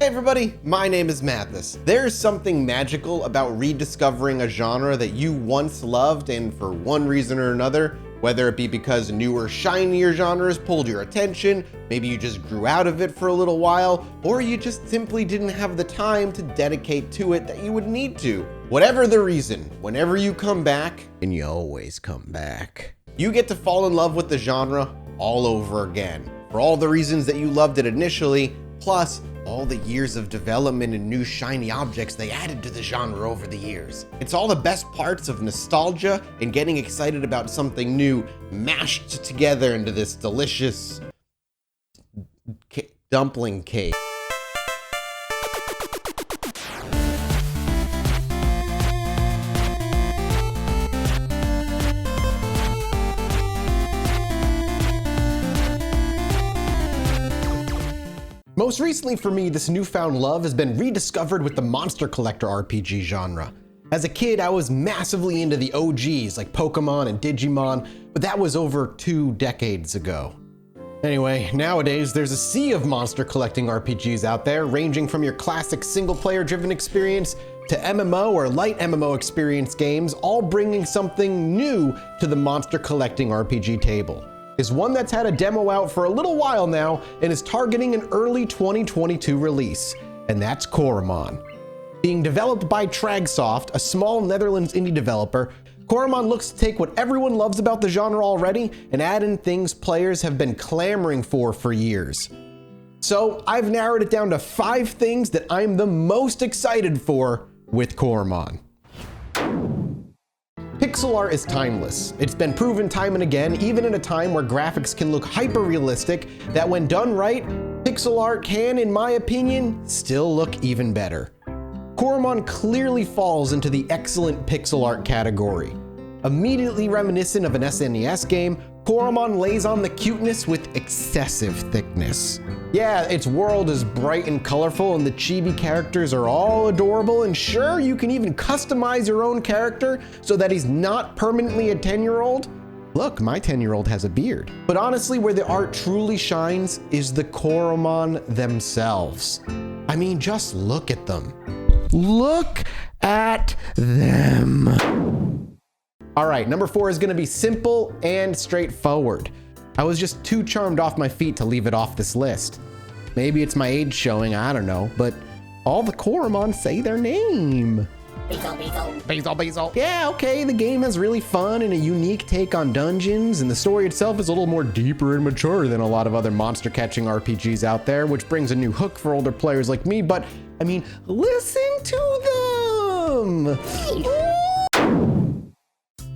Hey everybody, my name is Mathis. There's something magical about rediscovering a genre that you once loved and for one reason or another, whether it be because newer, shinier genres pulled your attention, maybe you just grew out of it for a little while, or you just simply didn't have the time to dedicate to it that you would need to. Whatever the reason, whenever you come back, and you always come back, you get to fall in love with the genre all over again. For all the reasons that you loved it initially, plus all the years of development and new shiny objects they added to the genre over the years. It's all the best parts of nostalgia and getting excited about something new mashed together into this delicious dumpling cake. Most recently for me, this newfound love has been rediscovered with the Monster Collector RPG genre. As a kid, I was massively into the OGs like Pokemon and Digimon, but that was over 2 decades ago. Anyway, nowadays there's a sea of monster collecting RPGs out there, ranging from your classic single-player driven experience to MMO or light MMO experience games, all bringing something new to the monster collecting RPG table. Is one that's had a demo out for a little while now and is targeting an early 2022 release, and that's Coromon. Being developed by Tragsoft, a small Netherlands indie developer, Coromon looks to take what everyone loves about the genre already and add in things players have been clamoring for years. So I've narrowed it down to 5 things that I'm the most excited for with Coromon. Pixel art is timeless. It's been proven time and again, even in a time where graphics can look hyper-realistic, that when done right, pixel art can, in my opinion, still look even better. Coromon clearly falls into the excellent pixel art category. Immediately reminiscent of an SNES game, Coromon lays on the cuteness with excessive thickness. Yeah, its world is bright and colorful and the chibi characters are all adorable, and sure, you can even customize your own character so that he's not permanently a 10-year-old. Look, my 10-year-old has a beard. But honestly, where the art truly shines is the Coromon themselves. I mean, just look at them. Look at them. All right, number 4 is gonna be simple and straightforward. I was just too charmed off my feet to leave it off this list. Maybe it's my age showing, I don't know, but all the Coromon say their name. Bezel. Yeah, okay, the game has really fun and a unique take on dungeons, and the story itself is a little more deeper and mature than a lot of other monster catching RPGs out there, which brings a new hook for older players like me, but I mean, listen to them!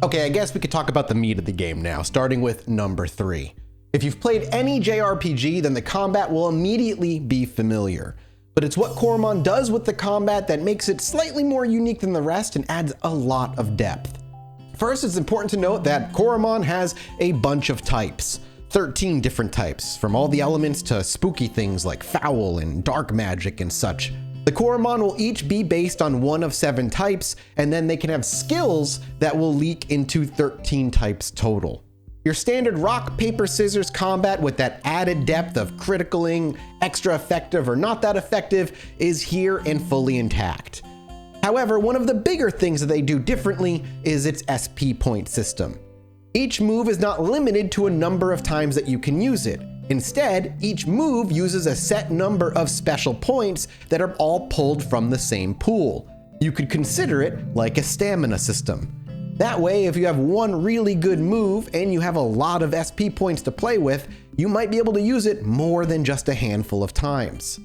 Okay, I guess we could talk about the meat of the game now, starting with number 3. If you've played any JRPG, then the combat will immediately be familiar. But it's what Coromon does with the combat that makes it slightly more unique than the rest and adds a lot of depth. First, it's important to note that Coromon has a bunch of types. 13 different types, from all the elements to spooky things like foul and dark magic and such. The Coromon will each be based on one of 7 types, and then they can have skills that will leak into 13 types total. Your standard rock, paper, scissors combat with that added depth of criticaling, extra effective or not that effective, is here and fully intact. However, one of the bigger things that they do differently is its SP point system. Each move is not limited to a number of times that you can use it. Instead, each move uses a set number of special points that are all pulled from the same pool. You could consider it like a stamina system. That way, if you have one really good move and you have a lot of SP points to play with, you might be able to use it more than just a handful of times.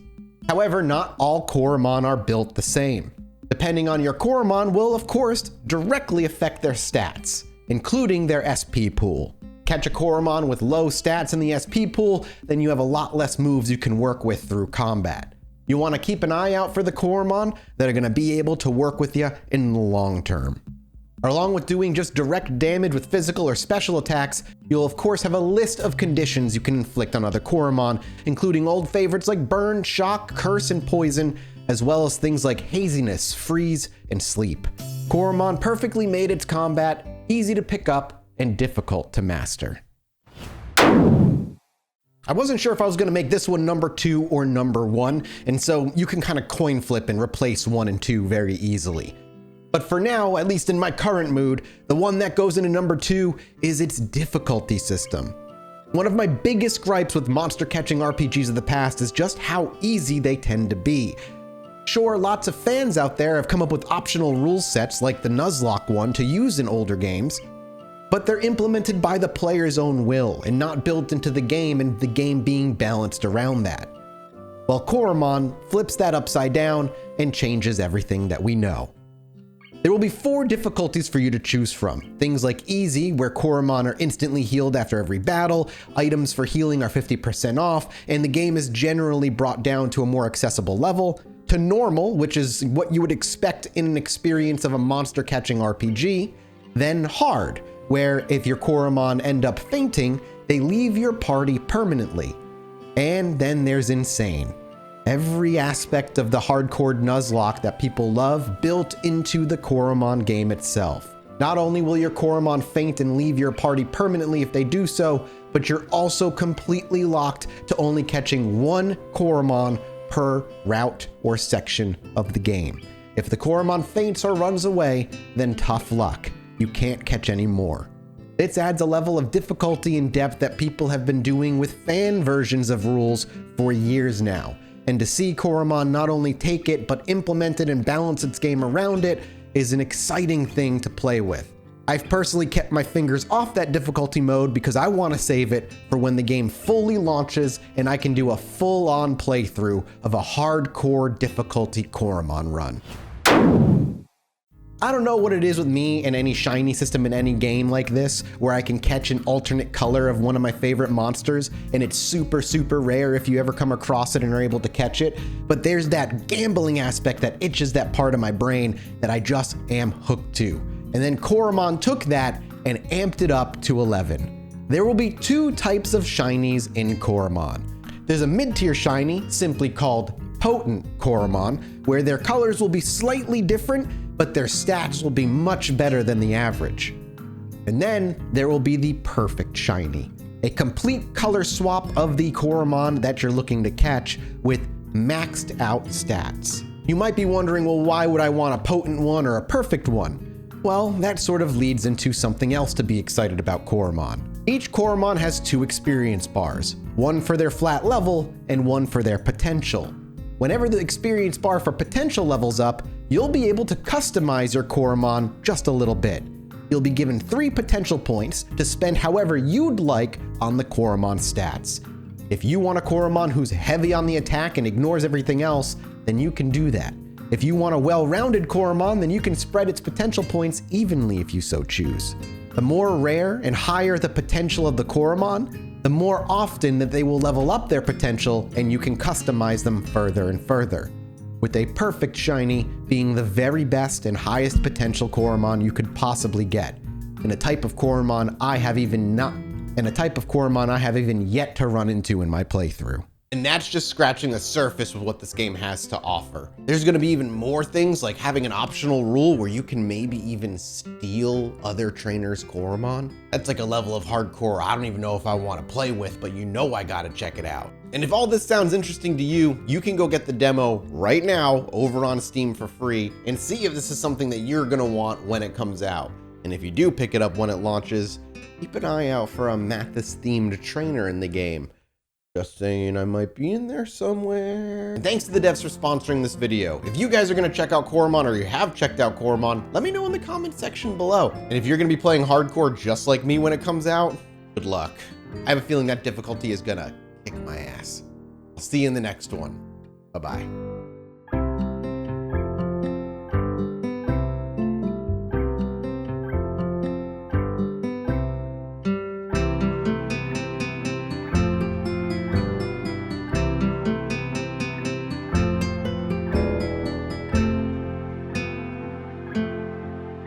However, not all Coromon are built the same. Depending on your Coromon will, of course, directly affect their stats, including their SP pool. Catch a Coromon with low stats in the SP pool, then you have a lot less moves you can work with through combat. You want to keep an eye out for the Coromon that are going to be able to work with you in the long term. Along with doing just direct damage with physical or special attacks, you'll of course have a list of conditions you can inflict on other Coromon, including old favorites like burn, shock, curse, and poison, as well as things like haziness, freeze, and sleep. Coromon perfectly made its combat easy to pick up and difficult to master. I wasn't sure if I was gonna make this one number 2 or number 1, and so you can kind of coin flip and replace 1 and 2 very easily. But for now, at least in my current mood, the one that goes into number 2 is its difficulty system. One of my biggest gripes with monster catching RPGs of the past is just how easy they tend to be. Sure, lots of fans out there have come up with optional rule sets like the Nuzlocke one to use in older games, but they're implemented by the player's own will and not built into the game, and the game being balanced around that. While Coromon flips that upside down and changes everything that we know. There will be 4 difficulties for you to choose from. Things like easy, where Coromon are instantly healed after every battle, items for healing are 50% off, and the game is generally brought down to a more accessible level, to normal, which is what you would expect in an experience of a monster catching RPG, then hard, where if your Coromon end up fainting, they leave your party permanently. And then there's insane. Every aspect of the hardcore Nuzlocke that people love built into the Coromon game itself. Not only will your Coromon faint and leave your party permanently if they do so, but you're also completely locked to only catching 1 Coromon per route or section of the game. If the Coromon faints or runs away, then tough luck. You can't catch any more. This adds a level of difficulty and depth that people have been doing with fan versions of rules for years now. And to see Coromon not only take it, but implement it and balance its game around it is an exciting thing to play with. I've personally kept my fingers off that difficulty mode because I want to save it for when the game fully launches and I can do a full-on playthrough of a hardcore difficulty Coromon run. I don't know what it is with me and any shiny system in any game like this, where I can catch an alternate color of one of my favorite monsters, and it's super, super rare if you ever come across it and are able to catch it, but there's that gambling aspect that itches that part of my brain that I just am hooked to. And then Coromon took that and amped it up to 11. There will be 2 types of shinies in Coromon. There's a mid-tier shiny, simply called Potent Coromon, where their colors will be slightly different, but their stats will be much better than the average. And then there will be the Perfect Shiny, a complete color swap of the Coromon that you're looking to catch with maxed out stats. You might be wondering, well, why would I want a potent one or a perfect one? Well, that sort of leads into something else to be excited about Coromon. Each Coromon has 2 experience bars, one for their flat level and one for their potential. Whenever the experience bar for potential levels up, you'll be able to customize your Coromon just a little bit. You'll be given 3 potential points to spend however you'd like on the Coromon stats. If you want a Coromon who's heavy on the attack and ignores everything else, then you can do that. If you want a well-rounded Coromon, then you can spread its potential points evenly if you so choose. The more rare and higher the potential of the Coromon, the more often that they will level up their potential and you can customize them further and further. With a Perfect Shiny being the very best and highest potential Coromon you could possibly get, and a type of Coromon I have even yet to run into in my playthrough. And that's just scratching the surface of what this game has to offer. There's gonna be even more things, like having an optional rule where you can maybe even steal other trainers' Coromon. That's like a level of hardcore I don't even know if I want to play with, but you know I gotta check it out. And if all this sounds interesting to you, you can go get the demo right now over on Steam for free and see if this is something that you're gonna want when it comes out. And if you do pick it up when it launches, keep an eye out for a Mathis-themed trainer in the game. Just saying, I might be in there somewhere. And thanks to the devs for sponsoring this video. If you guys are gonna check out Coromon, or you have checked out Coromon, let me know in the comment section below. And if you're gonna be playing hardcore just like me when it comes out, good luck. I have a feeling that difficulty is gonna kick my ass. I'll see you in the next one. Bye-bye.